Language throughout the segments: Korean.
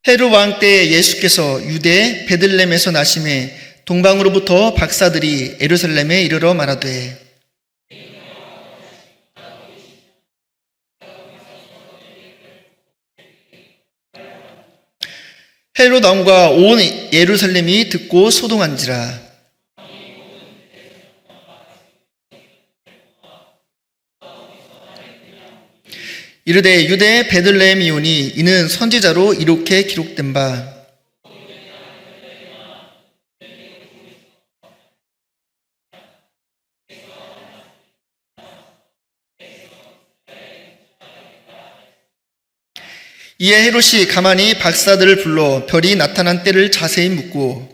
헤롯 왕 때 예수께서 유대 베들레헴에서 나심에 동방으로부터 박사들이 예루살렘에 이르러 말하되 헤롯 왕과 온 예루살렘이 듣고 소동한지라. 이르되 유대 베들레헴이오니 이는 선지자로 이렇게 기록된 바 이에 헤롯이 가만히 박사들을 불러 별이 나타난 때를 자세히 묻고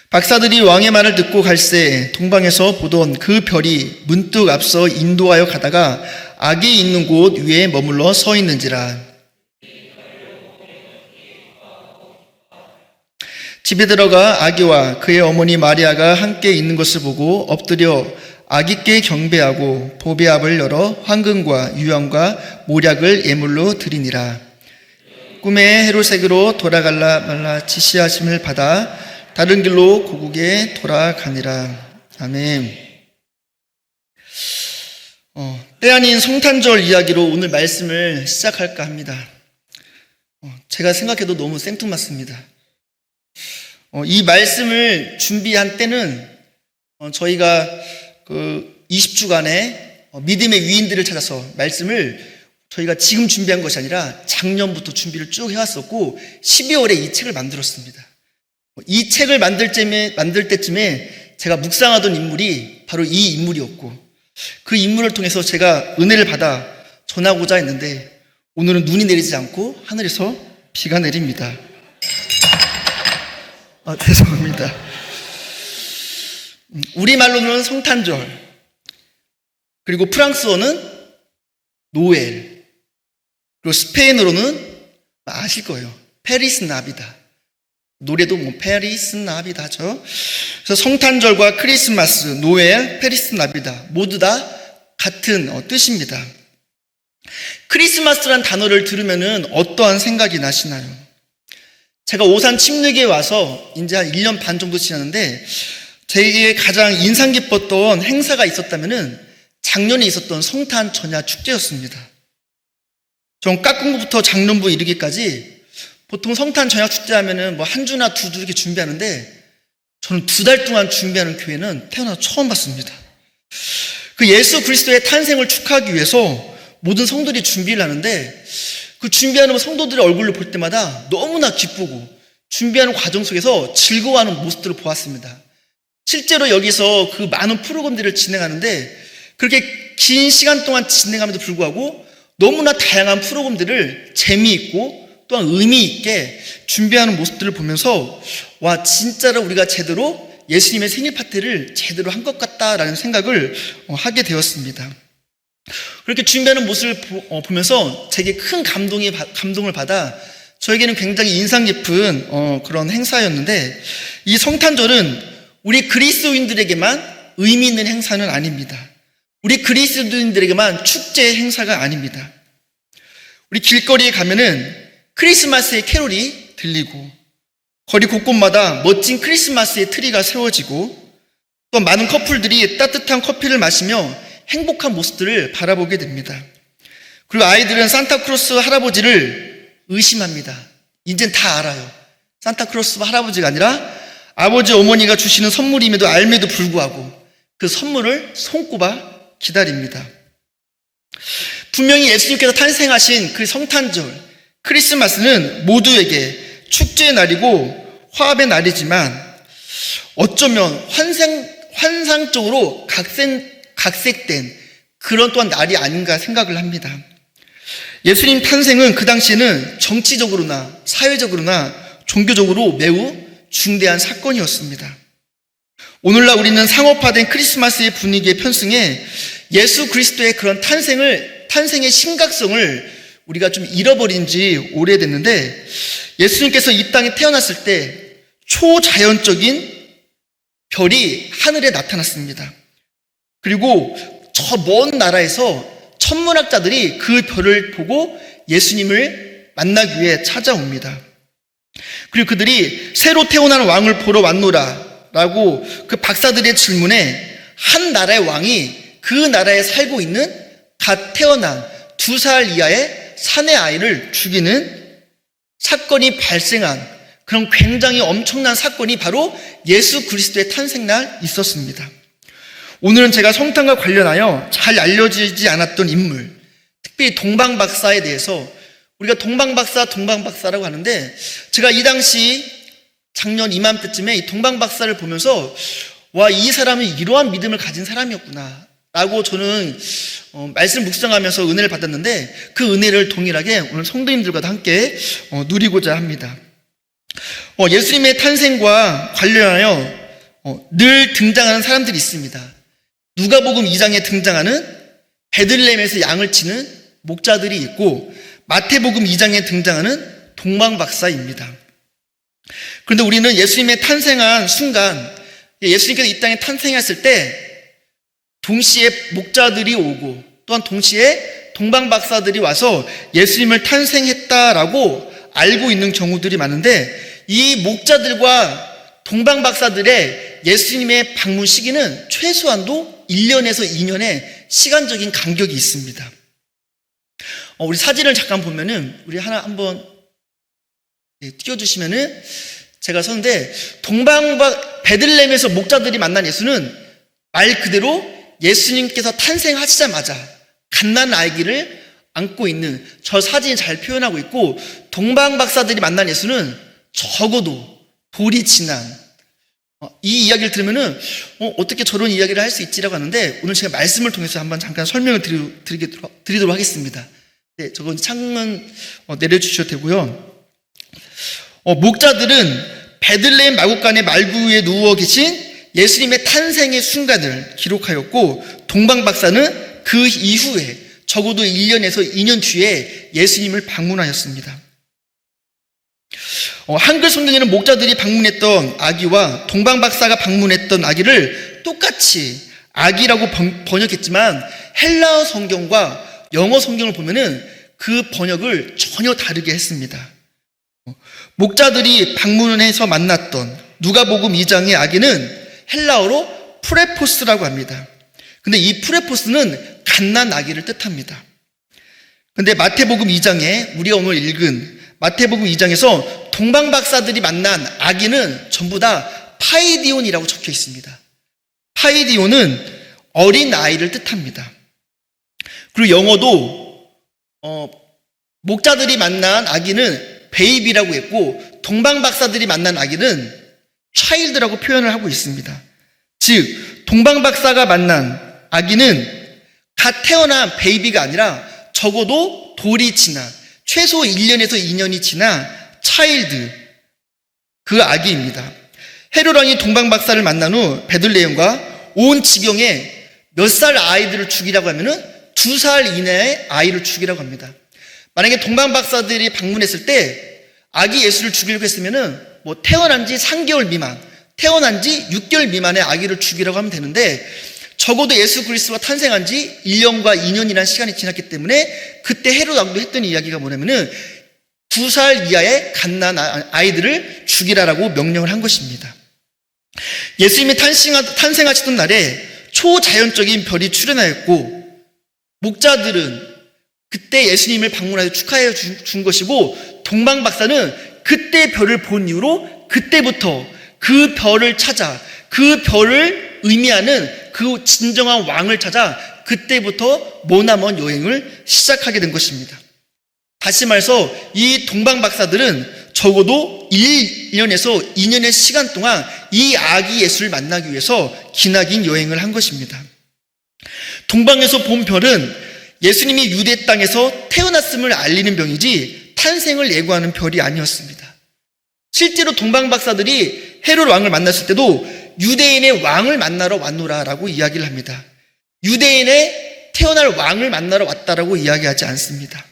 박사들이 왕의 말을 듣고 갈새 동방에서 보던 그 별이 문득 앞서 인도하여 가다가 악이 있는 곳 위에 머물러 서 있는지라. 집에 들어가 아기와 그의 어머니 마리아가 함께 있는 것을 보고 엎드려 아기께 경배하고 보배압을 열어 황금과 유황과 모략을 예물로 드리니라. 꿈에 헤롯에게로 돌아갈라 말라 지시하심을 받아 다른 길로 고국에 돌아가니라. 아멘. 때 아닌 성탄절 이야기로 오늘 말씀을 시작할까 합니다. 제가 생각해도 너무 생뚱맞습니다. 이 말씀을 준비한 때는 저희가 그 20주간의 믿음의 위인들을 찾아서 말씀을 저희가 지금 준비한 것이 아니라 작년부터 준비를 쭉 해왔었고 12월에 이 책을 만들었습니다. 이 책을 만들 때쯤에 제가 묵상하던 인물이 바로 이 인물이었고 그 인물을 통해서 제가 은혜를 받아 전하고자 했는데 오늘은 눈이 내리지 않고 하늘에서 비가 내립니다. 죄송합니다. 우리말로는 성탄절, 그리고 프랑스어는 노엘, 그리고 스페인어로는 아실 거예요. 페리스 나비다. 노래도 페리스 나비다죠. 그래서 성탄절과 크리스마스, 노엘, 페리스 나비다 모두 다 같은 뜻입니다. 크리스마스란 단어를 들으면은 어떠한 생각이 나시나요? 제가 오산 침례교에 와서 이제 한 1년 반 정도 지났는데 제게 가장 인상 깊었던 행사가 있었다면은 작년에 있었던 성탄 전야 축제였습니다. 전 깍꿍부터 장년부 이르기까지 보통 성탄 전야 축제 하면은 뭐 한 주나 두 주 이렇게 준비하는데 저는 2달 동안 준비하는 교회는 태어나서 처음 봤습니다. 그 예수 그리스도의 탄생을 축하하기 위해서 모든 성도들이 준비를 하는데 그 준비하는 성도들의 얼굴을 볼 때마다 너무나 기쁘고 준비하는 과정 속에서 즐거워하는 모습들을 보았습니다. 실제로 여기서 그 많은 프로그램들을 진행하는데 그렇게 긴 시간 동안 진행함에도 불구하고 너무나 다양한 프로그램들을 재미있고 또한 의미 있게 준비하는 모습들을 보면서 와, 진짜로 우리가 제대로 예수님의 생일 파티를 제대로 한 것 같다라는 생각을 하게 되었습니다. 그렇게 준비하는 모습을 보면서 제게 큰 감동을 받아 저에게는 굉장히 인상 깊은 그런 행사였는데 이 성탄절은 우리 그리스도인들에게만 의미 있는 행사는 아닙니다. 우리 그리스도인들에게만 축제 행사가 아닙니다. 우리 길거리에 가면은 크리스마스의 캐롤이 들리고 거리 곳곳마다 멋진 크리스마스의 트리가 세워지고 또 많은 커플들이 따뜻한 커피를 마시며 행복한 모습들을 바라보게 됩니다. 그리고 아이들은 산타크로스 할아버지를 의심합니다. 이젠 다 알아요. 산타크로스 할아버지가 아니라 아버지 어머니가 주시는 선물임에도 알매도 불구하고 그 선물을 손꼽아 기다립니다. 분명히 예수님께서 탄생하신 그 성탄절, 크리스마스는 모두에게 축제의 날이고 화합의 날이지만 어쩌면 환상적으로 각색된 그런 또한 날이 아닌가 생각을 합니다. 예수님 탄생은 그 당시에는 정치적으로나 사회적으로나 종교적으로 매우 중대한 사건이었습니다. 오늘날 우리는 상업화된 크리스마스의 분위기에 편승해 예수 그리스도의 그런 탄생의 심각성을 우리가 좀 잃어버린 지 오래됐는데 예수님께서 이 땅에 태어났을 때 초자연적인 별이 하늘에 나타났습니다. 그리고 저 먼 나라에서 천문학자들이 그 별을 보고 예수님을 만나기 위해 찾아옵니다. 그리고 그들이 새로 태어난 왕을 보러 왔노라 라고 그 박사들의 질문에 한 나라의 왕이 그 나라에 살고 있는 갓 태어난 2살 이하의 사내 아이를 죽이는 사건이 발생한 그런 굉장히 엄청난 사건이 바로 예수 그리스도의 탄생날 있었습니다. 오늘은 제가 성탄과 관련하여 잘 알려지지 않았던 인물, 특별히 동방박사에 대해서, 우리가 동방박사라고 하는데, 제가 이 당시 작년 이맘때쯤에 이 동방박사를 보면서 와, 이 사람이 이러한 믿음을 가진 사람이었구나 라고 저는 말씀 묵상하면서 은혜를 받았는데, 그 은혜를 동일하게 오늘 성도님들과도 함께 누리고자 합니다. 예수님의 탄생과 관련하여 늘 등장하는 사람들이 있습니다. 누가복음 2장에 등장하는 베들레헴에서 양을 치는 목자들이 있고, 마태복음 2장에 등장하는 동방박사입니다. 그런데 우리는 예수님의 탄생한 순간, 예수님께서 이 땅에 탄생했을 때 동시에 목자들이 오고 또한 동시에 동방박사들이 와서 예수님을 탄생했다라고 알고 있는 경우들이 많은데, 이 목자들과 동방박사들의 예수님의 방문 시기는 최소한도 1년에서 2년의 시간적인 간격이 있습니다. 우리 사진을 잠깐 보면은, 우리 하나 한번 띄워주시면은, 제가 썼는데, 베들레헴에서 목자들이 만난 예수는 말 그대로 예수님께서 탄생하시자마자 갓난 아기를 안고 있는 저 사진이 잘 표현하고 있고, 동방박사들이 만난 예수는 적어도 돌이 지난, 이 이야기를 들으면은 어떻게 저런 이야기를 할 수 있지라고 하는데, 오늘 제가 말씀을 통해서 한번 잠깐 설명을 드리도록 하겠습니다. 네, 저건 창문 내려주셔도 되고요. 목자들은 베들레헴 마구간의 말구에 누워 계신 예수님의 탄생의 순간을 기록하였고, 동방박사는 그 이후에 적어도 1년에서 2년 뒤에 예수님을 방문하였습니다. 한글 성경에는 목자들이 방문했던 아기와 동방박사가 방문했던 아기를 똑같이 아기라고 번역했지만, 헬라어 성경과 영어 성경을 보면은 그 번역을 전혀 다르게 했습니다. 목자들이 방문해서 만났던 누가복음 2장의 아기는 헬라어로 프레포스라고 합니다. 근데 이 프레포스는 갓난 아기를 뜻합니다. 근데 마태복음 2장에, 우리가 오늘 읽은 마태복음 2장에서 동방박사들이 만난 아기는 전부 다 파이디온이라고 적혀 있습니다. 파이디온은 어린 아이를 뜻합니다. 그리고 영어도 목자들이 만난 아기는 베이비라고 했고, 동방박사들이 만난 아기는 차일드라고 표현을 하고 있습니다. 즉, 동방박사가 만난 아기는 갓 태어난 베이비가 아니라 적어도 돌이 지난, 최소 1년에서 2년이 지난 차일드, 그 아기입니다. 헤롯 왕이 동방박사를 만난 후 베들레헴과 온 지경에 몇 살 아이들을 죽이라고 하면은 2살 이내의 아이를 죽이라고 합니다. 만약에 동방박사들이 방문했을 때 아기 예수를 죽이려고 했으면은 태어난 지 3개월 미만, 태어난 지 6개월 미만의 아기를 죽이라고 하면 되는데, 적어도 예수 그리스도가 탄생한 지 1년과 2년이라는 시간이 지났기 때문에 그때 헤롯 왕도 했던 이야기가 뭐냐면은 2살 이하의 갓난 아이들을 죽이라라고 명령을 한 것입니다. 예수님이 탄생하시던 날에 초자연적인 별이 출현하였고, 목자들은 그때 예수님을 방문하여 축하해 준 것이고, 동방박사는 그때 별을 본 이후로 그때부터 그 별을 찾아, 그 별을 의미하는 그 진정한 왕을 찾아 그때부터 머나먼 여행을 시작하게 된 것입니다. 다시 말해서 이 동방박사들은 적어도 1년에서 2년의 시간 동안 이 아기 예수를 만나기 위해서 기나긴 여행을 한 것입니다. 동방에서 본 별은 예수님이 유대 땅에서 태어났음을 알리는 병이지 탄생을 예고하는 별이 아니었습니다. 실제로 동방박사들이 헤롯 왕을 만났을 때도 유대인의 왕을 만나러 왔노라라고 이야기를 합니다. 유대인의 태어날 왕을 만나러 왔다라고 이야기하지 않습니다.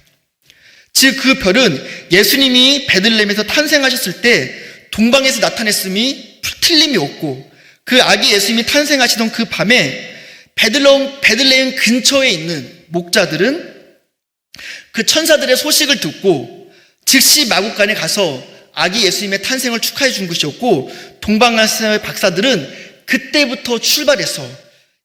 즉, 그 별은 예수님이 베들레헴에서 탄생하셨을 때 동방에서 나타냈음이 틀림이 없고, 그 아기 예수님이 탄생하시던 그 밤에 베들레헴 근처에 있는 목자들은 그 천사들의 소식을 듣고 즉시 마구간에 가서 아기 예수님의 탄생을 축하해 준 것이었고, 동방아시아의 박사들은 그때부터 출발해서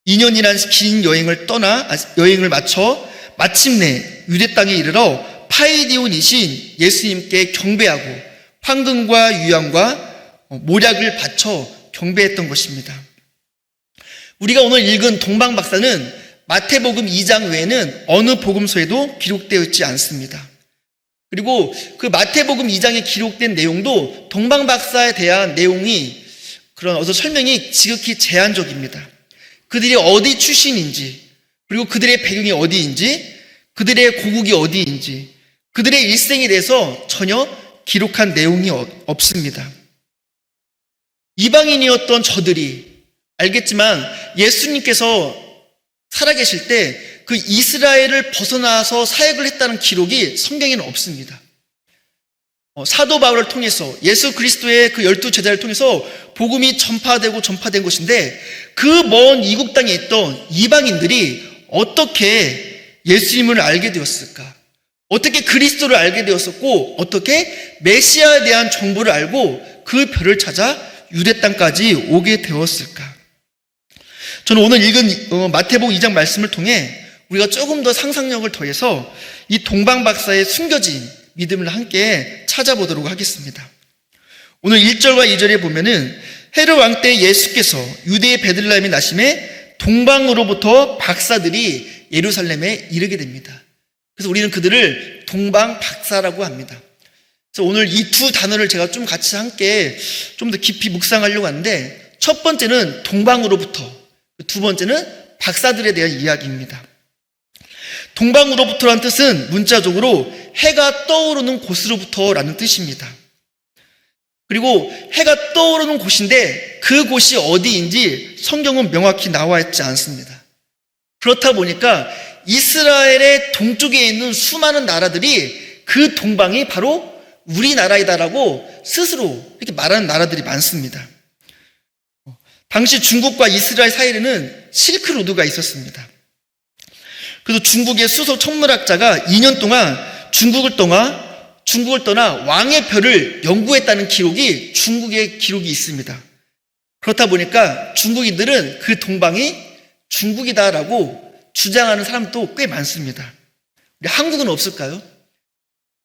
2년이라는 긴 여행을 마쳐 마침내 유대 땅에 이르러 파이디온이신 예수님께 경배하고 황금과 유향과 모략을 바쳐 경배했던 것입니다. 우리가 오늘 읽은 동방박사는 마태복음 2장 외에는 어느 복음서에도 기록되어 있지 않습니다. 그리고 그 마태복음 2장에 기록된 내용도 동방박사에 대한 내용이 그런 설명이 지극히 제한적입니다. 그들이 어디 출신인지, 그리고 그들의 배경이 어디인지, 그들의 고국이 어디인지, 그들의 일생에 대해서 전혀 기록한 내용이 없습니다. 이방인이었던 저들이 알겠지만 예수님께서 살아계실 때 그 이스라엘을 벗어나서 사역을 했다는 기록이 성경에는 없습니다. 사도 바울을 통해서 예수 그리스도의 그 12제자를 통해서 복음이 전파된 것인데, 그 먼 이국 땅에 있던 이방인들이 어떻게 예수님을 알게 되었을까? 어떻게 그리스도를 알게 되었었고, 어떻게 메시아에 대한 정보를 알고 그 별을 찾아 유대 땅까지 오게 되었을까? 저는 오늘 읽은 마태복음 2장 말씀을 통해 우리가 조금 더 상상력을 더해서 이 동방박사의 숨겨진 믿음을 함께 찾아보도록 하겠습니다. 오늘 1절과 2절에 보면은 헤롯 왕 때 예수께서 유대의 베들레헴에 나심에 동방으로부터 박사들이 예루살렘에 이르게 됩니다. 그래서 우리는 그들을 동방박사라고 합니다. 그래서 오늘 이 두 단어를 제가 좀 같이 함께 좀 더 깊이 묵상하려고 하는데, 첫 번째는 동방으로부터, 두 번째는 박사들에 대한 이야기입니다. 동방으로부터라는 뜻은 문자적으로 해가 떠오르는 곳으로부터라는 뜻입니다. 그리고 해가 떠오르는 곳인데 그 곳이 어디인지 성경은 명확히 나와 있지 않습니다. 그렇다 보니까 이스라엘의 동쪽에 있는 수많은 나라들이 그 동방이 바로 우리나라이다라고 스스로 이렇게 말하는 나라들이 많습니다. 당시 중국과 이스라엘 사이에는 실크로드가 있었습니다. 그래서 중국의 수소 천문학자가 2년 동안 중국을 떠나 왕의 별을 연구했다는 기록이 중국의 기록이 있습니다. 그렇다 보니까 중국인들은 그 동방이 중국이다라고 주장하는 사람도 꽤 많습니다. 우리 한국은 없을까요?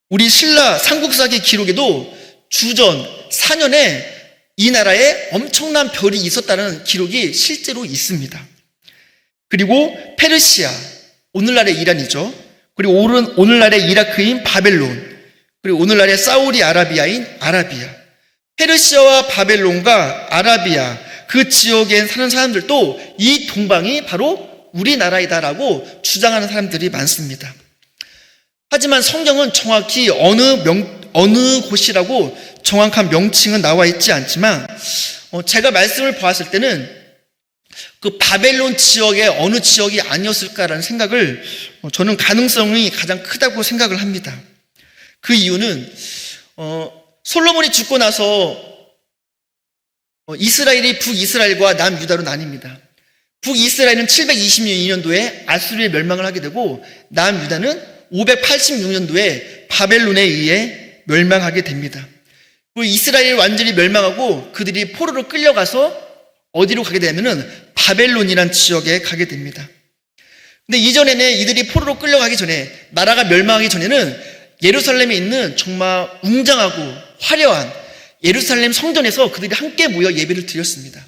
우리 신라 삼국사기 기록에도 주전 4년에 이 나라에 엄청난 별이 있었다는 기록이 실제로 있습니다. 그리고 페르시아, 오늘날의 이란이죠. 그리고 오늘날의 이라크인 바벨론, 그리고 오늘날의 사우디아라비아인 아라비아, 페르시아와 바벨론과 아라비아 그 지역에 사는 사람들도 이 동방이 바로 우리나라이다라고 주장하는 사람들이 많습니다. 하지만 성경은 정확히 어느 곳이라고 정확한 명칭은 나와 있지 않지만, 제가 말씀을 보았을 때는 그 바벨론 지역의 어느 지역이 아니었을까라는 생각을 저는 가능성이 가장 크다고 생각을 합니다. 그 이유는 솔로몬이 죽고 나서 이스라엘이 북이스라엘과 남유다로 나뉩니다. 북이스라엘은 722년도에 아수르에 멸망을 하게 되고, 남유다는 586년도에 바벨론에 의해 멸망하게 됩니다. 그리고 이스라엘이 완전히 멸망하고 그들이 포로로 끌려가서 어디로 가게 되냐면은 바벨론이란 지역에 가게 됩니다. 근데 이전에는 이들이 포로로 끌려가기 전에, 나라가 멸망하기 전에는 예루살렘에 있는 정말 웅장하고 화려한 예루살렘 성전에서 그들이 함께 모여 예배를 드렸습니다.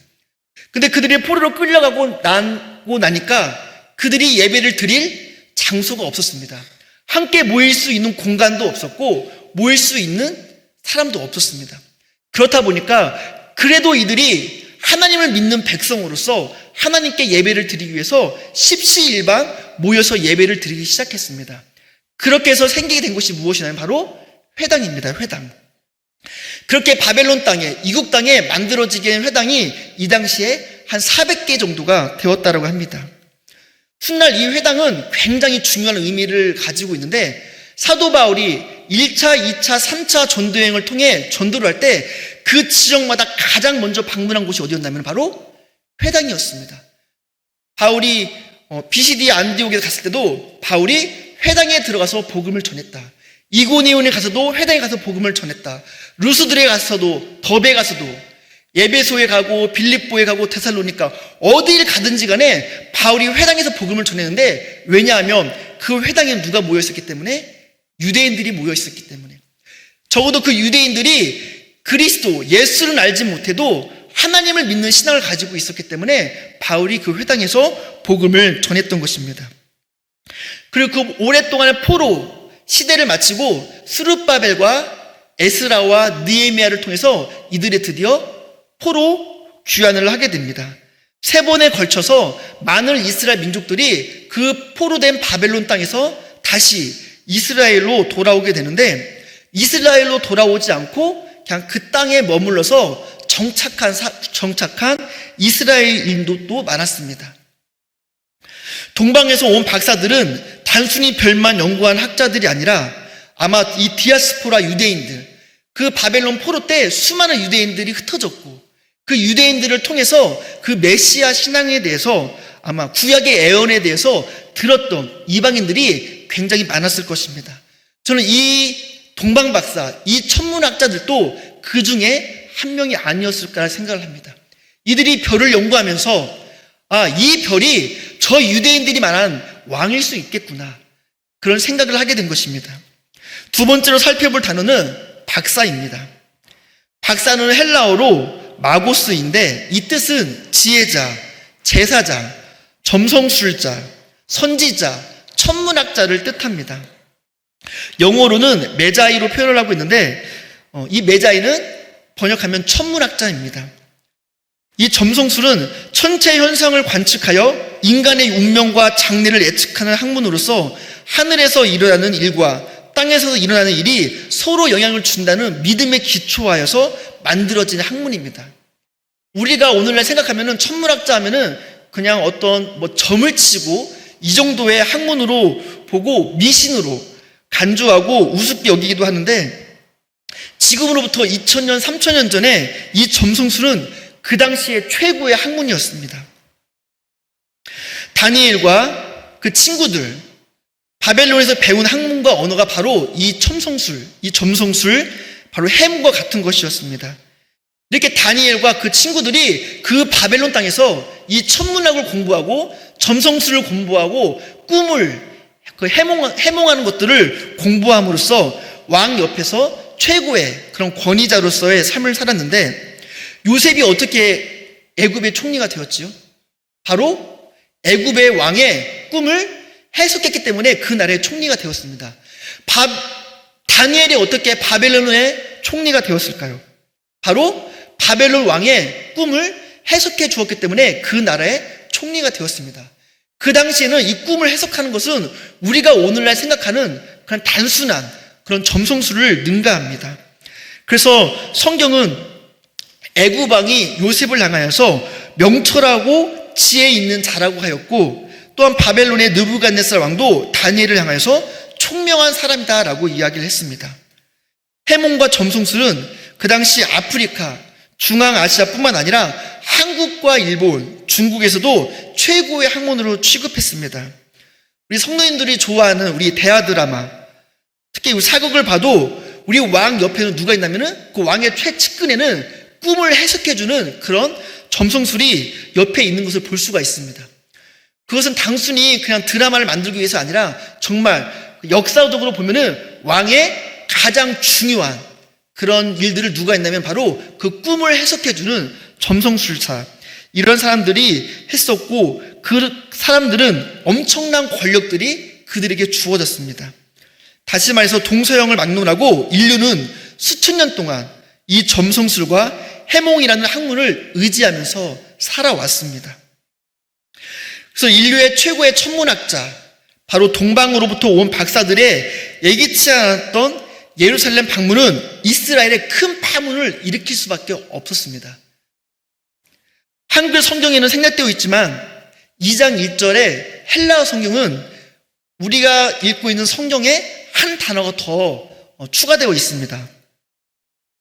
근데 그들이 포로로 끌려가고 나니까 그들이 예배를 드릴 장소가 없었습니다. 함께 모일 수 있는 공간도 없었고 모일 수 있는 사람도 없었습니다. 그렇다 보니까 그래도 이들이 하나님을 믿는 백성으로서 하나님께 예배를 드리기 위해서 십시일반 모여서 예배를 드리기 시작했습니다. 그렇게 해서 생기게 된 것이 무엇이냐면 바로 회당입니다. 회당. 그렇게 바벨론 땅에, 이국 땅에 만들어지게 된 회당이 이 당시에 한 400개 정도가 되었다고 합니다. 훗날 이 회당은 굉장히 중요한 의미를 가지고 있는데, 사도 바울이 1차, 2차, 3차 전도여행을 통해 전도를 할 때 그 지역마다 가장 먼저 방문한 곳이 어디였냐면 바로 회당이었습니다. 바울이 비시디 안디옥에 갔을 때도 바울이 회당에 들어가서 복음을 전했다. 이고니온에 가서도 회당에 가서 복음을 전했다. 루스드레에 가서도, 더베에 가서도, 에베소에 가고 빌립보에 가고 데살로니가 어디를 가든지 간에 바울이 회당에서 복음을 전했는데, 왜냐하면 그 회당에 누가 모여 있었기 때문에? 유대인들이 모여 있었기 때문에. 적어도 그 유대인들이 그리스도 예수를 알지 못해도 하나님을 믿는 신앙을 가지고 있었기 때문에 바울이 그 회당에서 복음을 전했던 것입니다. 그리고 그 오랫동안의 포로 시대를 마치고 스룹바벨과 에스라와 느헤미야를 통해서 이들이 드디어 포로 귀환을 하게 됩니다. 3번에 걸쳐서 많은 이스라엘 민족들이 그 포로된 바벨론 땅에서 다시 이스라엘로 돌아오게 되는데, 이스라엘로 돌아오지 않고 그냥 그 땅에 머물러서 정착한 이스라엘인도 많았습니다. 동방에서 온 박사들은 단순히 별만 연구한 학자들이 아니라 아마 이 디아스포라 유대인들, 그 바벨론 포로 때 수많은 유대인들이 흩어졌고 그 유대인들을 통해서 그 메시아 신앙에 대해서, 아마 구약의 애언에 대해서 들었던 이방인들이 굉장히 많았을 것입니다. 저는 이 동방박사, 이 천문학자들도 그 중에 한 명이 아니었을까 생각을 합니다. 이들이 별을 연구하면서 이 별이 저 유대인들이 말한 왕일 수 있겠구나, 그런 생각을 하게 된 것입니다. 두 번째로 살펴볼 단어는 박사입니다. 박사는 헬라어로 마고스인데 이 뜻은 지혜자, 제사장, 점성술자, 선지자, 천문학자를 뜻합니다. 영어로는 메자이로 표현을 하고 있는데 이 메자이는 번역하면 천문학자입니다. 이 점성술은 천체 현상을 관측하여 인간의 운명과 장래를 예측하는 학문으로서 하늘에서 일어나는 일과 땅에서 일어나는 일이 서로 영향을 준다는 믿음에 기초하여서 만들어진 학문입니다. 우리가 오늘날 생각하면은 천문학자 하면은 그냥 어떤 점을 치고 이 정도의 학문으로 보고 미신으로 간주하고 우습게 여기기도 하는데, 지금으로부터 2000년, 3000년 전에 이 점성술은 그 당시에 최고의 학문이었습니다. 다니엘과 그 친구들, 바벨론에서 배운 학문과 언어가 바로 이 점성술, 바로 해문과 같은 것이었습니다. 이렇게 다니엘과 그 친구들이 그 바벨론 땅에서 이 천문학을 공부하고 점성술을 공부하고 꿈을 해몽하는 것들을 공부함으로써 왕 옆에서 최고의 그런 권위자로서의 삶을 살았는데, 요셉이 어떻게 애굽의 총리가 되었지요? 바로 애굽의 왕의 꿈을 해석했기 때문에 그 나라의 총리가 되었습니다. 다니엘이 어떻게 바벨론의 총리가 되었을까요? 바로 바벨론 왕의 꿈을 해석해 주었기 때문에 그 나라의 총리가 되었습니다. 그 당시에는 이 꿈을 해석하는 것은 우리가 오늘날 생각하는 그런 단순한 그런 점성술을 능가합니다. 그래서 성경은 애굽 왕이 요셉을 향하여서 명철하고 지혜 있는 자라고 하였고, 또한 바벨론의 느부갓네살 왕도 다니엘을 향하여서 총명한 사람이다라고 이야기를 했습니다. 해몽과 점성술은 그 당시 아프리카, 중앙아시아뿐만 아니라 한국과 일본, 중국에서도 최고의 학문으로 취급했습니다. 우리 성도님들이 좋아하는 우리 대하 드라마, 특히 우리 사극을 봐도 우리 왕 옆에는 누가 있냐면은 그 왕의 최측근에는 꿈을 해석해주는 그런 점성술이 옆에 있는 것을 볼 수가 있습니다. 그것은 단순히 그냥 드라마를 만들기 위해서 아니라 정말 역사적으로 보면은 왕의 가장 중요한 그런 일들을 누가 했냐면 바로 그 꿈을 해석해주는 점성술사, 이런 사람들이 했었고, 그 사람들은 엄청난 권력들이 그들에게 주어졌습니다. 다시 말해서 동서양을 막론하고 인류는 수천 년 동안 이 점성술과 해몽이라는 학문을 의지하면서 살아왔습니다. 그래서 인류의 최고의 천문학자, 바로 동방으로부터 온 박사들의 예기치 않았던 예루살렘 방문은 이스라엘의 큰 파문을 일으킬 수밖에 없었습니다. 한글 성경에는 생략되어 있지만 2장 1절에 헬라어 성경은 우리가 읽고 있는 성경에 한 단어가 더 추가되어 있습니다.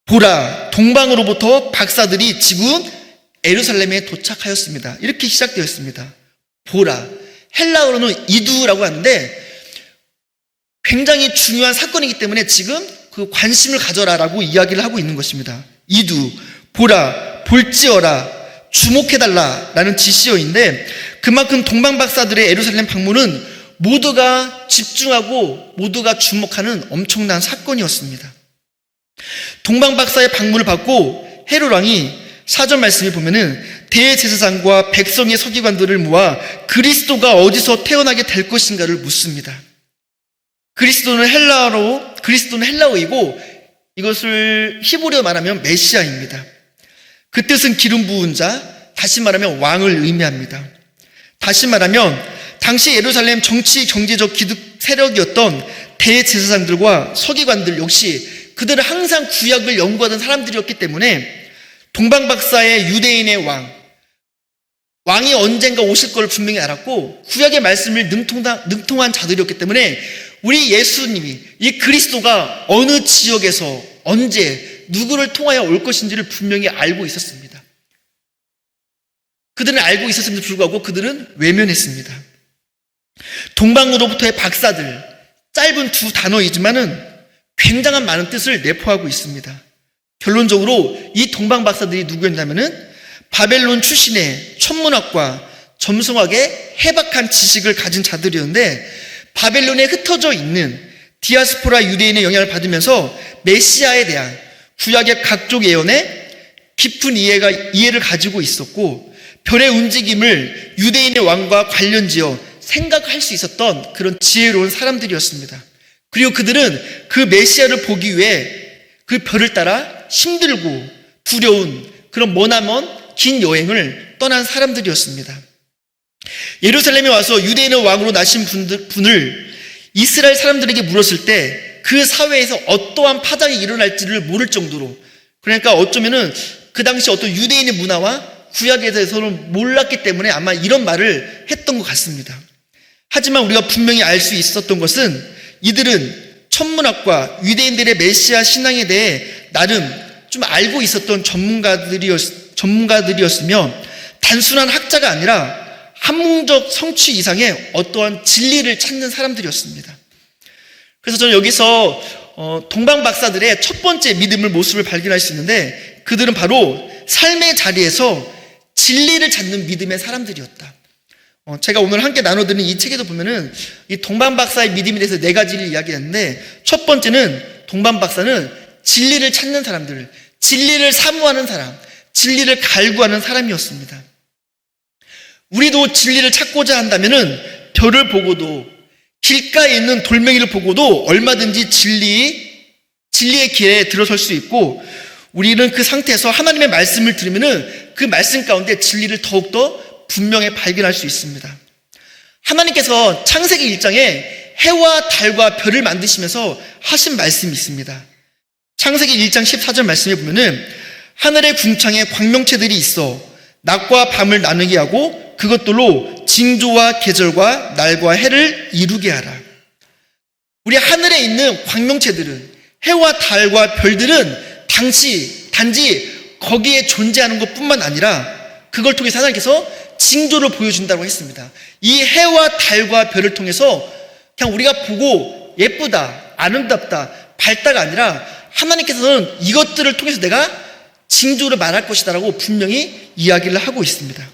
보라, 동방으로부터 박사들이 지금 예루살렘에 도착하였습니다. 이렇게 시작되었습니다. 보라, 헬라어로는 이두라고 하는데 굉장히 중요한 사건이기 때문에 지금 그 관심을 가져라라고 이야기를 하고 있는 것입니다. 이두, 보라, 볼지어라, 주목해달라라는 지시어인데 그만큼 동방박사들의 예루살렘 방문은 모두가 집중하고 모두가 주목하는 엄청난 사건이었습니다. 동방박사의 방문을 받고 헤롯 왕이 4절 말씀에 보면은 대제사장과 백성의 서기관들을 모아 그리스도가 어디서 태어나게 될 것인가를 묻습니다. 그리스도는 헬라어이고 이것을 히브리어 말하면 메시아입니다. 그 뜻은 기름 부은 자, 다시 말하면 왕을 의미합니다. 다시 말하면 당시 예루살렘 정치 경제적 기득 세력이었던 대제사장들과 서기관들 역시 그들은 항상 구약을 연구하던 사람들이었기 때문에 동방박사의 유대인의 왕이 언젠가 오실 걸 분명히 알았고 구약의 말씀을 능통한 자들이었기 때문에 우리 예수님이 이 그리스도가 어느 지역에서 언제 누구를 통하여 올 것인지를 분명히 알고 있었습니다. 그들은 알고 있었음에도 불구하고 그들은 외면했습니다. 동방으로부터의 박사들, 짧은 두 단어이지만은 굉장한 많은 뜻을 내포하고 있습니다. 결론적으로 이 동방 박사들이 누구였냐면은 바벨론 출신의 천문학과 점성학의 해박한 지식을 가진 자들이었는데 바벨론에 흩어져 있는 디아스포라 유대인의 영향을 받으면서 메시아에 대한 구약의 각종 예언에 깊은 이해를 가지고 있었고 별의 움직임을 유대인의 왕과 관련지어 생각할 수 있었던 그런 지혜로운 사람들이었습니다. 그리고 그들은 그 메시아를 보기 위해 그 별을 따라 힘들고 두려운 그런 머나먼 긴 여행을 떠난 사람들이었습니다. 예루살렘에 와서 유대인의 왕으로 나신 분을 이스라엘 사람들에게 물었을 때 그 사회에서 어떠한 파장이 일어날지를 모를 정도로, 그러니까 어쩌면은 그 당시 어떤 유대인의 문화와 구약에 대해서는 몰랐기 때문에 아마 이런 말을 했던 것 같습니다. 하지만 우리가 분명히 알 수 있었던 것은 이들은 천문학과 유대인들의 메시아 신앙에 대해 나름 좀 알고 있었던 전문가들이었으며 단순한 학자가 아니라 학문적 성취 이상의 어떠한 진리를 찾는 사람들이었습니다. 그래서 저는 여기서 동방 박사들의 첫 번째 믿음의 모습을 발견할 수 있는데 그들은 바로 삶의 자리에서 진리를 찾는 믿음의 사람들이었다. 제가 오늘 함께 나눠드리는 이 책에도 보면은 이 동방 박사의 믿음에 대해서 4가지를 이야기했는데 첫 번째는 동방 박사는 진리를 찾는 사람들, 진리를 사모하는 사람, 진리를 갈구하는 사람이었습니다. 우리도 진리를 찾고자 한다면은 별을 보고도 길가에 있는 돌멩이를 보고도 얼마든지 진리의 길에 들어설 수 있고 우리는 그 상태에서 하나님의 말씀을 들으면은 그 말씀 가운데 진리를 더욱더 분명히 발견할 수 있습니다. 하나님께서 창세기 1장에 해와 달과 별을 만드시면서 하신 말씀이 있습니다. 창세기 1장 14절 말씀에 보면은 하늘의 궁창에 광명체들이 있어 낮과 밤을 나누게 하고 그것들로 징조와 계절과 날과 해를 이루게 하라. 우리 하늘에 있는 광명체들은 해와 달과 별들은 단지 거기에 존재하는 것뿐만 아니라 그걸 통해서 하나님께서 징조를 보여준다고 했습니다. 이 해와 달과 별을 통해서 그냥 우리가 보고 예쁘다, 아름답다, 밝다가 아니라 하나님께서는 이것들을 통해서 내가 징조를 말할 것이다라고 분명히 이야기를 하고 있습니다.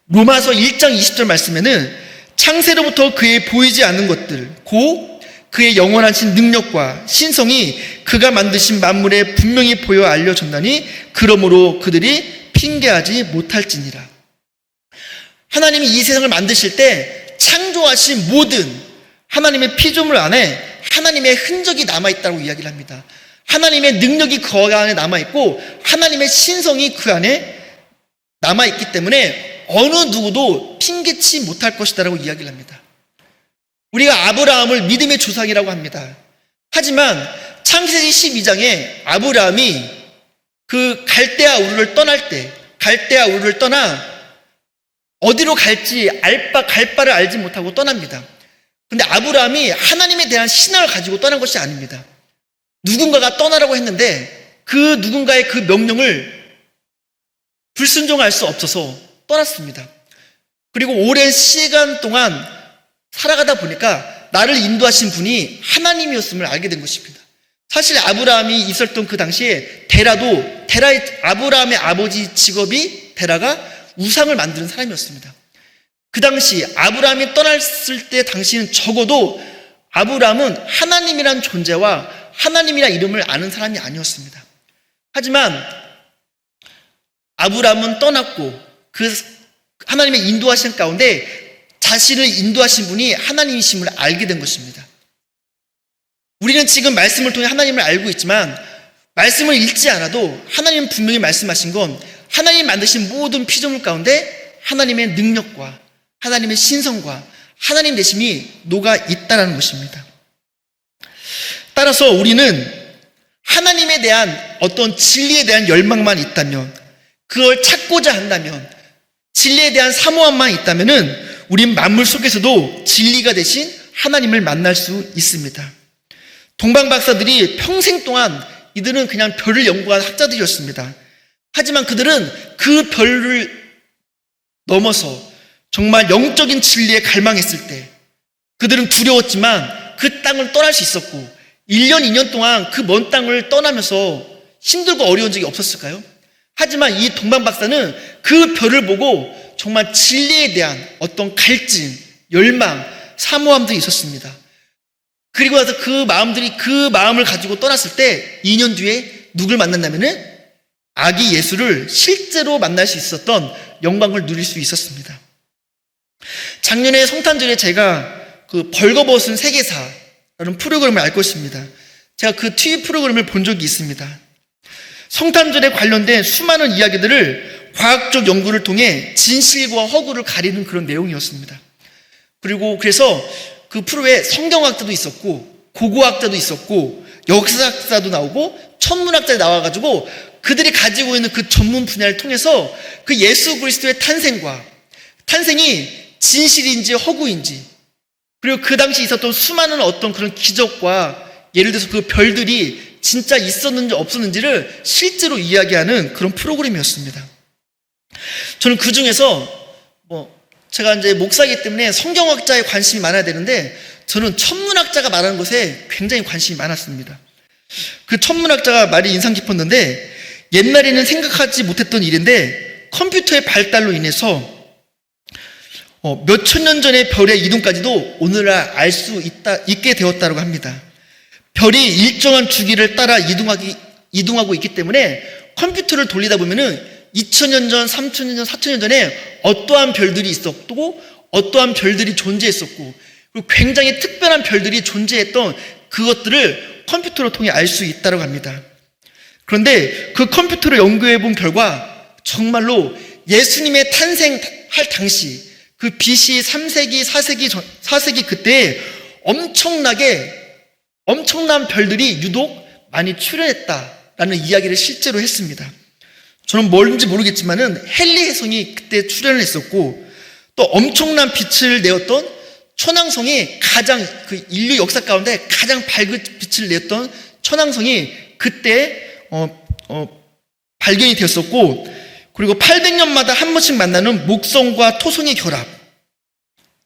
로마서 1장 20절 말씀에는 창세로부터 그의 보이지 않는 것들, 그의 영원하신 능력과 신성이 그가 만드신 만물에 분명히 보여 알려졌나니 그러므로 그들이 핑계하지 못할지니라. 하나님이 이 세상을 만드실 때 창조하신 모든 하나님의 피조물 안에 하나님의 흔적이 남아있다고 이야기를 합니다. 하나님의 능력이 그 안에 남아있고 하나님의 신성이 그 안에 남아있기 때문에 어느 누구도 핑계치 못할 것이다라고 이야기를 합니다. 우리가 아브라함을 믿음의 조상이라고 합니다. 하지만 창세기 12장에 아브라함이 그 갈대아 우르를 떠나 어디로 갈지 갈 바를 알지 못하고 떠납니다. 그런데 아브라함이 하나님에 대한 신앙을 가지고 떠난 것이 아닙니다. 누군가가 떠나라고 했는데 그 누군가의 그 명령을 불순종할 수 없어서 떠났습니다. 그리고 오랜 시간 동안 살아가다 보니까 나를 인도하신 분이 하나님이었음을 알게 된 것입니다. 사실 아브라함이 있었던 그 당시에 아브라함의 아버지 직업이 데라가 우상을 만드는 사람이었습니다. 그 당시 아브라함이 떠났을 때 당시는 적어도 아브라함은 하나님이란 존재와 하나님이란 이름을 아는 사람이 아니었습니다. 하지만 아브라함은 떠났고 그 하나님의 인도하신 가운데 자신을 인도하신 분이 하나님이심을 알게 된 것입니다. 우리는 지금 말씀을 통해 하나님을 알고 있지만 말씀을 읽지 않아도 하나님은 분명히 말씀하신 건 하나님 만드신 모든 피조물 가운데 하나님의 능력과 하나님의 신성과 하나님 되심이 녹아 있다는 것입니다. 따라서 우리는 하나님에 대한 어떤 진리에 대한 열망만 있다면, 그걸 찾고자 한다면, 진리에 대한 사모함만 있다면 우린 만물 속에서도 진리가 되신 하나님을 만날 수 있습니다. 동방 박사들이 평생 동안 이들은 그냥 별을 연구한 학자들이었습니다. 하지만 그들은 그 별을 넘어서 정말 영적인 진리에 갈망했을 때 그들은 두려웠지만 그 땅을 떠날 수 있었고 1년, 2년 동안 그 먼 땅을 떠나면서 힘들고 어려운 적이 없었을까요? 하지만 이 동방 박사는 그 별을 보고 정말 진리에 대한 어떤 갈증, 열망, 사모함들이 있었습니다. 그리고 나서 그 마음을 가지고 떠났을 때 2년 뒤에 누굴 만났냐면은 아기 예수를 실제로 만날 수 있었던 영광을 누릴 수 있었습니다. 작년에 성탄절에 제가 그 벌거벗은 세계사라는 프로그램을 알 것입니다. 제가 그 TV 프로그램을 본 적이 있습니다. 성탄절에 관련된 수많은 이야기들을 과학적 연구를 통해 진실과 허구를 가리는 그런 내용이었습니다. 그리고 그래서 그 프로에 성경학자도 있었고 고고학자도 있었고 역사학자도 나오고 천문학자도 나와가지고 그들이 가지고 있는 그 전문 분야를 통해서 그 예수 그리스도의 탄생이 진실인지 허구인지, 그리고 그 당시 있었던 수많은 어떤 그런 기적과 예를 들어서 그 별들이 진짜 있었는지 없었는지를 실제로 이야기하는 그런 프로그램이었습니다. 저는 그 중에서 제가 이제 목사이기 때문에 성경학자에 관심이 많아야 되는데 저는 천문학자가 말하는 것에 굉장히 관심이 많았습니다. 그 천문학자가 말이 인상 깊었는데 옛날에는 생각하지 못했던 일인데 컴퓨터의 발달로 인해서 몇천 년 전의 별의 이동까지도 오늘날 알 수 있게 되었다고 합니다. 별이 일정한 주기를 따라 이동하고 있기 때문에 컴퓨터를 돌리다 보면은 2000년 전, 3000년 전, 4000년 전에 어떠한 별들이 있었고 어떠한 별들이 존재했었고 그리고 굉장히 특별한 별들이 존재했던 그것들을 컴퓨터를 통해 알 수 있다고 합니다. 그런데 그 컴퓨터를 연구해 본 결과 정말로 예수님의 탄생할 당시 그 BC 3세기, 4세기 그때에 엄청난 별들이 유독 많이 출현했다라는 이야기를 실제로 했습니다. 저는 뭔지 모르겠지만은 헨리 혜성이 그때 출연을 했었고 또 엄청난 빛을 내었던 천왕성이 가장 그 인류 역사 가운데 가장 밝은 빛을 내었던 천왕성이 그때 발견이 되었었고, 그리고 800년마다 한 번씩 만나는 목성과 토성의 결합,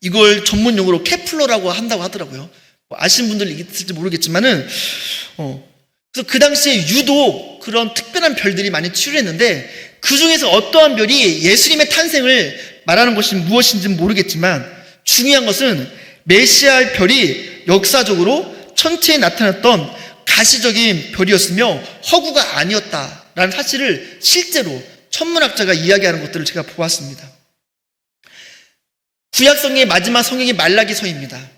이걸 전문용어로 케플러라고 한다고 하더라고요. 아시는 분들 있을지 모르겠지만은 그래서 그 당시에 유독 그런 특별한 별들이 많이 출현했는데 그 중에서 어떠한 별이 예수님의 탄생을 말하는 것이 무엇인지는 모르겠지만 중요한 것은 메시아의 별이 역사적으로 천체에 나타났던 가시적인 별이었으며 허구가 아니었다라는 사실을 실제로 천문학자가 이야기하는 것들을 제가 보았습니다. 구약성의 마지막 성경이 말라기서입니다.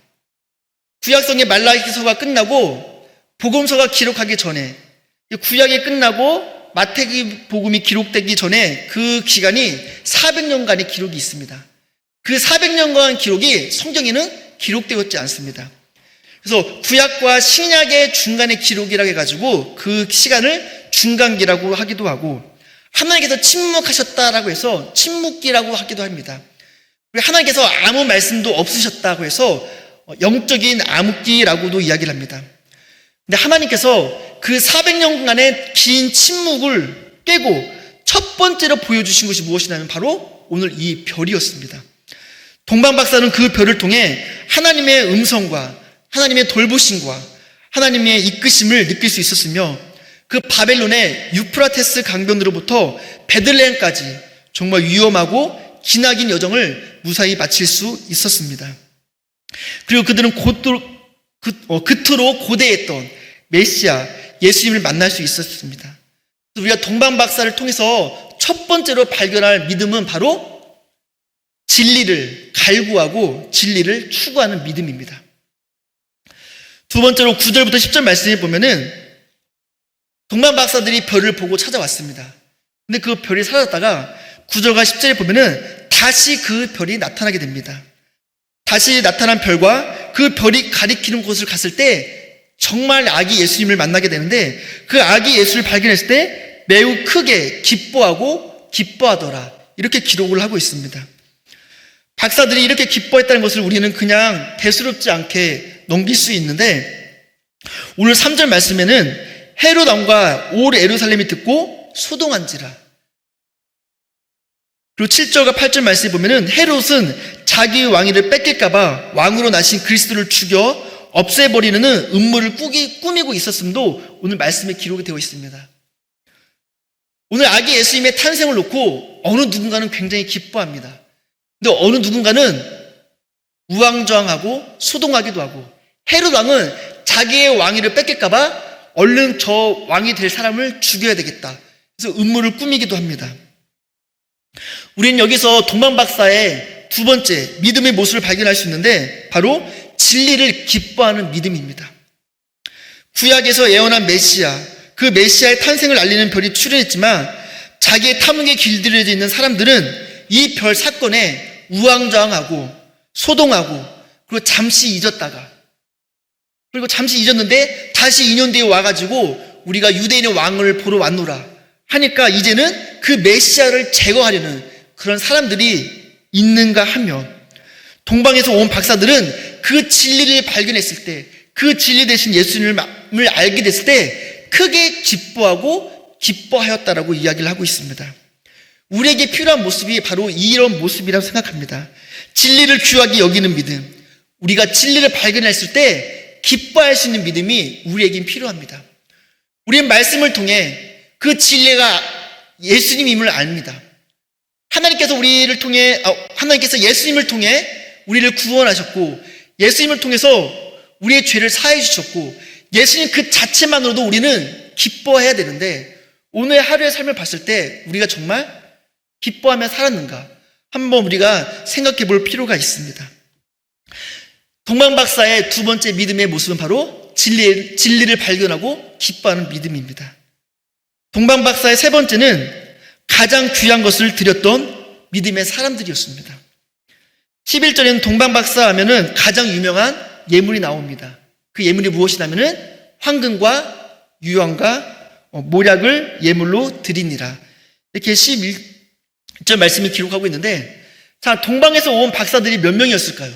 구약성의 말라기서가 끝나고 복음서가 기록하기 전에, 구약이 끝나고 마태복음이 기록되기 전에 그 기간이 400년간의 기록이 있습니다. 그 400년간 기록이 성경에는 기록되었지 않습니다. 그래서 구약과 신약의 중간의 기록이라고 해가지고 그 시간을 중간기라고 하기도 하고, 하나님께서 침묵하셨다라고 해서 침묵기라고 하기도 합니다. 그리고 하나님께서 아무 말씀도 없으셨다고 해서 영적인 암흑기라고도 이야기를 합니다. 근데 하나님께서 그 400년간의 긴 침묵을 깨고 첫 번째로 보여주신 것이 무엇이냐면 바로 오늘 이 별이었습니다. 동방박사는 그 별을 통해 하나님의 음성과 하나님의 돌보심과 하나님의 이끄심을 느낄 수 있었으며 그 바벨론의 유프라테스 강변으로부터 베들레헴까지 정말 위험하고 기나긴 여정을 무사히 마칠 수 있었습니다. 그리고 그들은 그토록 고대했던 메시아 예수님을 만날 수 있었습니다. 우리가 동방박사를 통해서 첫 번째로 발견할 믿음은 바로 진리를 갈구하고 진리를 추구하는 믿음입니다. 두 번째로 9절부터 10절 말씀을 보면은 동방박사들이 별을 보고 찾아왔습니다. 근데 그 별이 사라졌다가 9절과 10절에 보면은 다시 그 별이 나타나게 됩니다. 다시 나타난 별과 그 별이 가리키는 곳을 갔을 때 정말 아기 예수님을 만나게 되는데 그 아기 예수를 발견했을 때 매우 크게 기뻐하고 기뻐하더라. 이렇게 기록을 하고 있습니다. 박사들이 이렇게 기뻐했다는 것을 우리는 그냥 대수롭지 않게 넘길 수 있는데 오늘 3절 말씀에는 헤롯 왕과 올 예루살렘이 듣고 소동한지라. 그리고 7절과 8절 말씀에 보면은 헤롯은 자기의 왕위를 뺏길까봐 왕으로 나신 그리스도를 죽여 없애버리는 음모를 꾸미고 있었음도 오늘 말씀에 기록이 되어 있습니다. 오늘 아기 예수님의 탄생을 놓고 어느 누군가는 굉장히 기뻐합니다. 근데 어느 누군가는 우왕좌왕하고 소동하기도 하고 헤롯 왕은 자기의 왕위를 뺏길까봐 얼른 저 왕이 될 사람을 죽여야 되겠다. 그래서 음모를 꾸미기도 합니다. 우리는 여기서 동방박사의 두 번째 믿음의 모습을 발견할 수 있는데 바로 진리를 기뻐하는 믿음입니다. 구약에서 예언한 메시아, 그 메시아의 탄생을 알리는 별이 출현했지만 자기의 탐욕에 길들여져 있는 사람들은 이 별 사건에 우왕좌왕하고 소동하고 그리고 잠시 잊었다가 그리고 잠시 잊었는데 다시 2년 뒤에 와가지고 우리가 유대인의 왕을 보러 왔노라 하니까 이제는 그 메시아를 제거하려는 그런 사람들이 있는가 하면 동방에서 온 박사들은 그 진리를 발견했을 때 그 진리 대신 예수님을 알게 됐을 때 크게 기뻐하고 기뻐하였다라고 이야기를 하고 있습니다. 우리에게 필요한 모습이 바로 이런 모습이라고 생각합니다. 진리를 귀하게 여기는 믿음, 우리가 진리를 발견했을 때 기뻐할 수 있는 믿음이 우리에겐 필요합니다. 우리는 말씀을 통해 그 진리가 예수님임을 압니다. 하나님께서 예수님을 통해 우리를 구원하셨고 예수님을 통해서 우리의 죄를 사해 주셨고 예수님 그 자체만으로도 우리는 기뻐해야 되는데 오늘 하루의 삶을 봤을 때 우리가 정말 기뻐하며 살았는가 한번 우리가 생각해 볼 필요가 있습니다. 동방박사의 두 번째 믿음의 모습은 바로 진리를 발견하고 기뻐하는 믿음입니다. 동방박사의 세 번째는 가장 귀한 것을 드렸던 믿음의 사람들이었습니다. 11절에는 동방박사 하면은 가장 유명한 예물이 나옵니다. 그 예물이 무엇이냐면은 황금과 유황과 모략을 예물로 드리니라. 이렇게 11절 말씀이 기록하고 있는데 자, 동방에서 온 박사들이 몇 명이었을까요?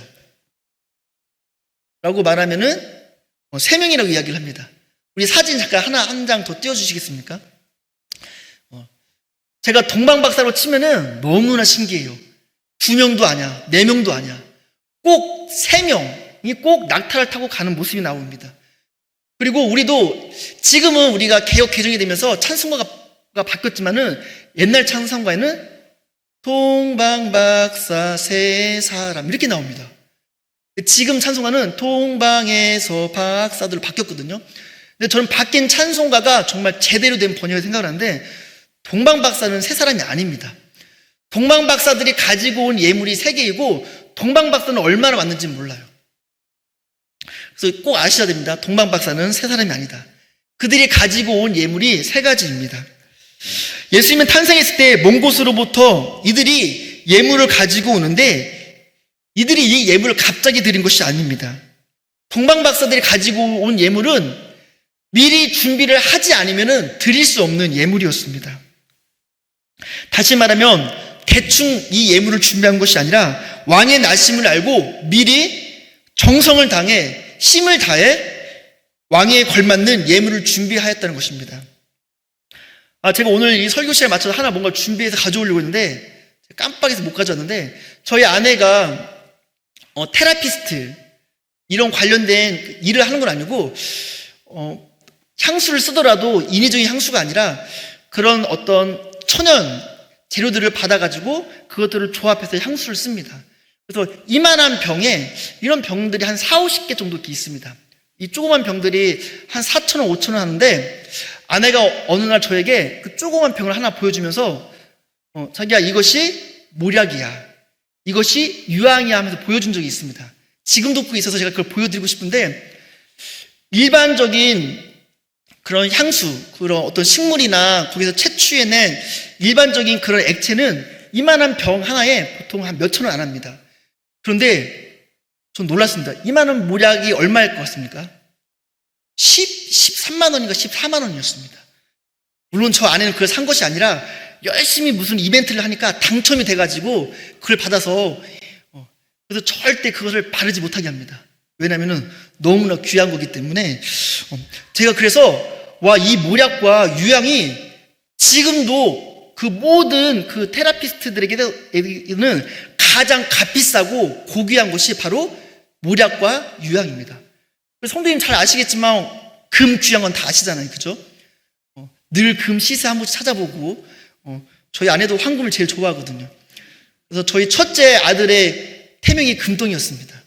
라고 말하면은 3명이라고 이야기를 합니다. 우리 사진 잠깐 한 장 더 띄워주시겠습니까? 제가 동방박사로 치면은 너무나 신기해요. 2명도 아니야, 4명도 아니야. 꼭 3명이 꼭 낙타를 타고 가는 모습이 나옵니다. 그리고 우리도 지금은 우리가 개혁 개정이 되면서 찬송가가 바뀌었지만은 옛날 찬송가에는 동방박사 세 사람 이렇게 나옵니다. 지금 찬송가는 동방에서 박사들로 바뀌었거든요. 근데 저는 바뀐 찬송가가 정말 제대로 된 번역을 생각하는데 동방박사는 세 사람이 아닙니다. 동방박사들이 가지고 온 예물이 3개이고 동방박사는 얼마나 왔는지 몰라요. 그래서 꼭 아셔야 됩니다. 동방박사는 세 사람이 아니다. 그들이 가지고 온 예물이 3가지입니다. 예수님은 탄생했을 때 먼 곳으로부터 이들이 예물을 가지고 오는데 이들이 이 예물을 갑자기 드린 것이 아닙니다. 동방박사들이 가지고 온 예물은 미리 준비를 하지 않으면 드릴 수 없는 예물이었습니다. 다시 말하면 대충 이 예물을 준비한 것이 아니라 왕의 나심을 알고 미리 정성을 다해 힘을 다해 왕에 걸맞는 예물을 준비하였다는 것입니다. 제가 오늘 이 설교 시간에 맞춰서 하나 뭔가 준비해서 가져오려고 했는데 깜빡해서 못 가져왔는데, 저희 아내가 테라피스트 이런 관련된 일을 하는 건 아니고 향수를 쓰더라도 인위적인 향수가 아니라 그런 어떤 천연 재료들을 받아가지고 그것들을 조합해서 향수를 씁니다. 그래서 이만한 병에 이런 병들이 한 4, 50개 정도 이렇게 있습니다. 이 조그만 병들이 한 4,000원, 5,000원 하는데, 아내가 어느 날 저에게 그 조그만 병을 하나 보여주면서 자기야, 이것이 모략이야, 이것이 유황이야 하면서 보여준 적이 있습니다. 지금도 그게 있어서 제가 그걸 보여드리고 싶은데, 일반적인 그런 향수, 그런 어떤 식물이나 거기서 채취해낸 일반적인 그런 액체는 이만한 병 하나에 보통 한 몇천 원 안 합니다. 그런데 전 놀랐습니다. 이만한 모략이 얼마일 것 같습니까? 13만 원인가 14만 원이었습니다. 물론 저 아내는 그걸 산 것이 아니라 열심히 무슨 이벤트를 하니까 당첨이 돼가지고 그걸 받아서, 그래서 절대 그것을 바르지 못하게 합니다. 왜냐하면 너무나 귀한 거기 때문에. 제가 그래서 이 모략과 유향이 지금도 그 모든 그 테라피스트들에게는 가장 값비싸고 고귀한 것이 바로 모략과 유향입니다. 성도님 잘 아시겠지만 금 귀한 건 다 아시잖아요, 그죠? 늘 금 시세 한 번씩 찾아보고, 저희 아내도 황금을 제일 좋아하거든요. 그래서 저희 첫째 아들의 태명이 금동이었습니다.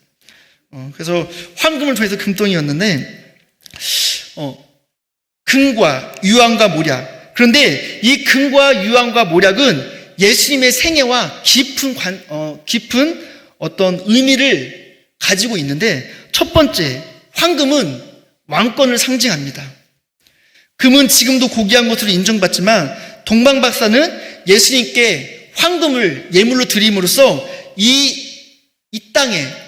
그래서 황금을 통해서 금동이었는데, 금과 유황과 모략. 그런데 이 금과 유황과 모략은 예수님의 생애와 깊은 어떤 의미를 가지고 있는데, 첫 번째, 황금은 왕권을 상징합니다. 금은 지금도 고귀한 것으로 인정받지만, 동방 박사는 예수님께 황금을 예물로 드림으로써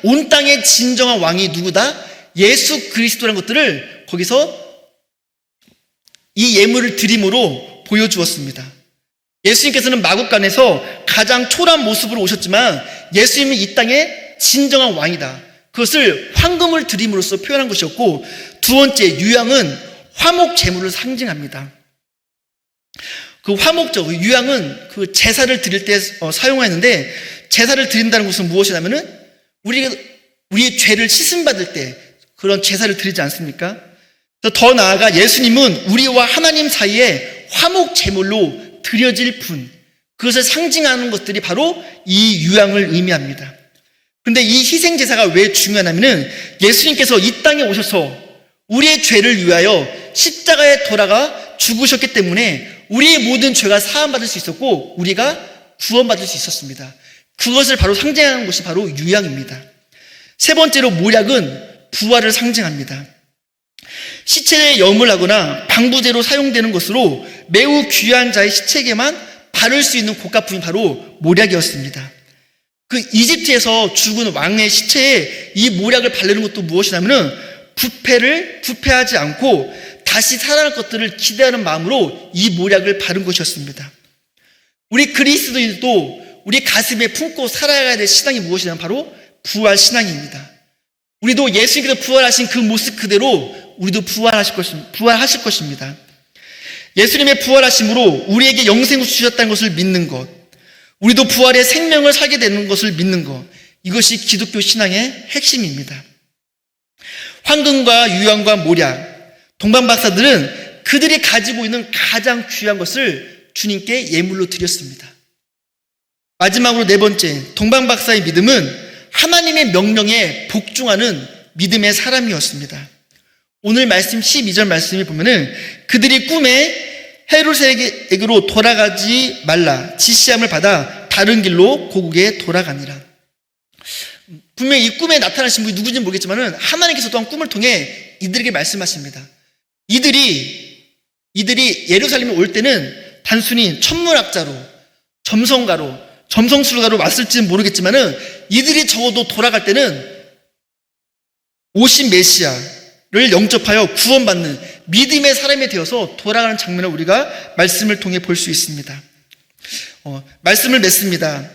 온 땅의 진정한 왕이 누구다? 예수 그리스도라는 것들을 거기서 이 예물을 드림으로 보여주었습니다. 예수님께서는 마국간에서 가장 초라한 모습으로 오셨지만 예수님은 이 땅의 진정한 왕이다. 그것을 황금을 드림으로써 표현한 것이었고, 두 번째, 유향은 화목 제물을 상징합니다. 그 화목적, 유향은 그 제사를 드릴 때 사용하였는데, 제사를 드린다는 것은 무엇이냐면은 우리의 죄를 씻음받을 때 그런 제사를 드리지 않습니까? 더 나아가 예수님은 우리와 하나님 사이에 화목 제물로 드려질 분, 그것을 상징하는 것들이 바로 이 유향을 의미합니다. 그런데 이 희생 제사가 왜 중요하냐면은 예수님께서 이 땅에 오셔서 우리의 죄를 위하여 십자가에 돌아가 죽으셨기 때문에 우리의 모든 죄가 사함받을 수 있었고 우리가 구원받을 수 있었습니다. 그것을 바로 상징하는 것이 바로 유향입니다. 세 번째로, 모략은 부활을 상징합니다. 시체에 염을하거나 방부제로 사용되는 것으로 매우 귀한 자의 시체에게만 바를 수 있는 고가품이 바로 모략이었습니다. 그 이집트에서 죽은 왕의 시체에 이 모략을 바르는 것도 무엇이냐면은 부패하지 않고 다시 살아날 것들을 기대하는 마음으로 이 모략을 바른 것이었습니다. 우리 그리스도인도 우리 가슴에 품고 살아야 될 신앙이 무엇이냐면 바로 부활 신앙입니다. 우리도 예수님께서 부활하신 그 모습 그대로 우리도 부활하실 것입니다. 예수님의 부활하심으로 우리에게 영생을 주셨다는 것을 믿는 것, 우리도 부활의 생명을 살게 되는 것을 믿는 것, 이것이 기독교 신앙의 핵심입니다. 황금과 유황과 모략, 동방 박사들은 그들이 가지고 있는 가장 귀한 것을 주님께 예물로 드렸습니다. 마지막으로 네 번째, 동방 박사의 믿음은 하나님의 명령에 복종하는 믿음의 사람이었습니다. 오늘 말씀 12절 말씀을 보면은 그들이 꿈에 헤롯에게로 돌아가지 말라 지시함을 받아 다른 길로 고국에 돌아가니라. 분명히 이 꿈에 나타나신 분이 누구인지 모르겠지만은 하나님께서 또한 꿈을 통해 이들에게 말씀하십니다. 이들이 예루살렘에 올 때는 단순히 천문학자로, 점성술가로 왔을지는 모르겠지만은 이들이 적어도 돌아갈 때는 오신 메시아를 영접하여 구원받는 믿음의 사람이 되어서 돌아가는 장면을 우리가 말씀을 통해 볼 수 있습니다. 말씀을 맺습니다.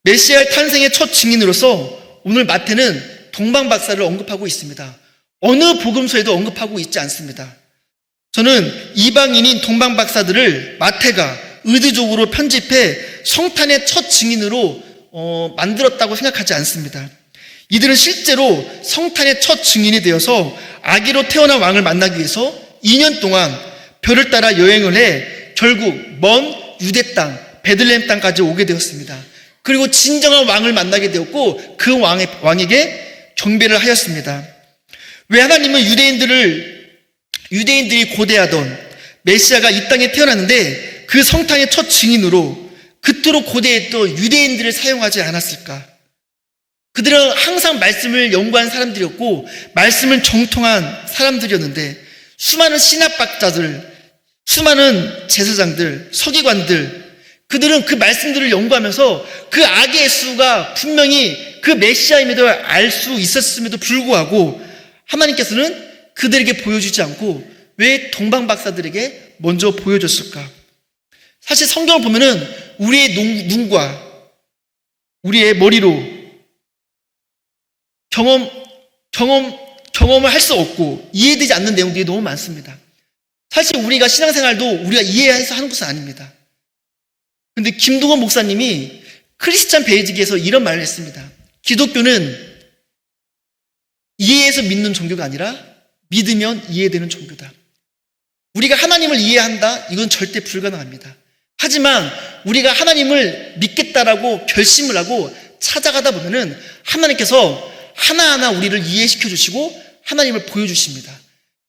메시아의 탄생의 첫 증인으로서 오늘 마태는 동방 박사를 언급하고 있습니다. 어느 복음서에도 언급하고 있지 않습니다. 저는 이방인인 동방 박사들을 마태가 의도적으로 편집해 성탄의 첫 증인으로 만들었다고 생각하지 않습니다. 이들은 실제로 성탄의 첫 증인이 되어서 아기로 태어난 왕을 만나기 위해서 2년 동안 별을 따라 여행을 해 결국 먼 유대 땅, 베들레헴 땅까지 오게 되었습니다. 그리고 진정한 왕을 만나게 되었고 그 왕에게 경배를 하였습니다. 왜 하나님은 유대인들이 고대하던 메시아가 이 땅에 태어났는데 그 성탄의 첫 증인으로 그토록 고대했던 유대인들을 사용하지 않았을까? 그들은 항상 말씀을 연구한 사람들이었고 말씀을 정통한 사람들이었는데 수많은 신학박사들, 수많은 제사장들, 서기관들, 그들은 그 말씀들을 연구하면서 그 악의 수가 분명히 그 메시아임에도 알 수 있었음에도 불구하고 하나님께서는 그들에게 보여주지 않고 왜 동방 박사들에게 먼저 보여줬을까? 사실 성경을 보면은 우리의 눈과 우리의 머리로 경험을 할 수 없고 이해되지 않는 내용들이 너무 많습니다. 사실 우리가 신앙생활도 우리가 이해해서 하는 것은 아닙니다. 그런데 김동원 목사님이 크리스찬 베이직에서 이런 말을 했습니다. 기독교는 이해해서 믿는 종교가 아니라 믿으면 이해되는 종교다. 우리가 하나님을 이해한다? 이건 절대 불가능합니다. 하지만 우리가 하나님을 믿겠다라고 결심을 하고 찾아가다 보면은 하나님께서 하나하나 우리를 이해시켜 주시고 하나님을 보여주십니다.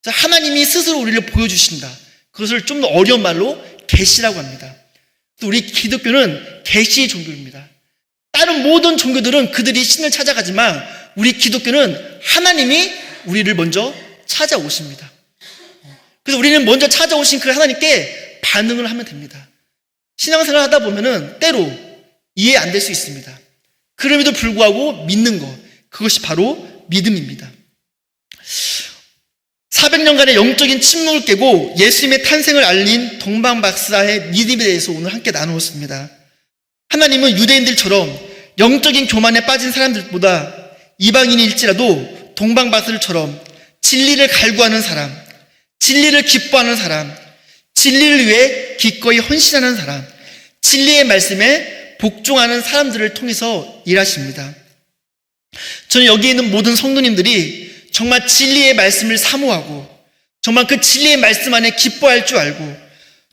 하나님이 스스로 우리를 보여주신다. 그것을 좀 더 어려운 말로 계시라고 합니다. 또 우리 기독교는 계시의 종교입니다. 다른 모든 종교들은 그들이 신을 찾아가지만 우리 기독교는 하나님이 우리를 먼저 찾아오십니다. 그래서 우리는 먼저 찾아오신 그 하나님께 반응을 하면 됩니다. 신앙생활 하다 보면은 때로 이해 안 될 수 있습니다. 그럼에도 불구하고 믿는 것, 그것이 바로 믿음입니다. 400년간의 영적인 침묵을 깨고 예수님의 탄생을 알린 동방 박사의 믿음에 대해서 오늘 함께 나누었습니다. 하나님은 유대인들처럼 영적인 교만에 빠진 사람들보다 이방인일지라도 동방 박사들처럼 진리를 갈구하는 사람, 진리를 기뻐하는 사람, 진리를 위해 기꺼이 헌신하는 사람, 진리의 말씀에 복종하는 사람들을 통해서 일하십니다. 저는 여기 있는 모든 성도님들이 정말 진리의 말씀을 사모하고 정말 그 진리의 말씀 안에 기뻐할 줄 알고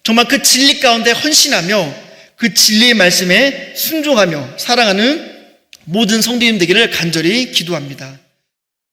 정말 그 진리 가운데 헌신하며 그 진리의 말씀에 순종하며 사랑하는 모든 성도님 되기를 간절히 기도합니다.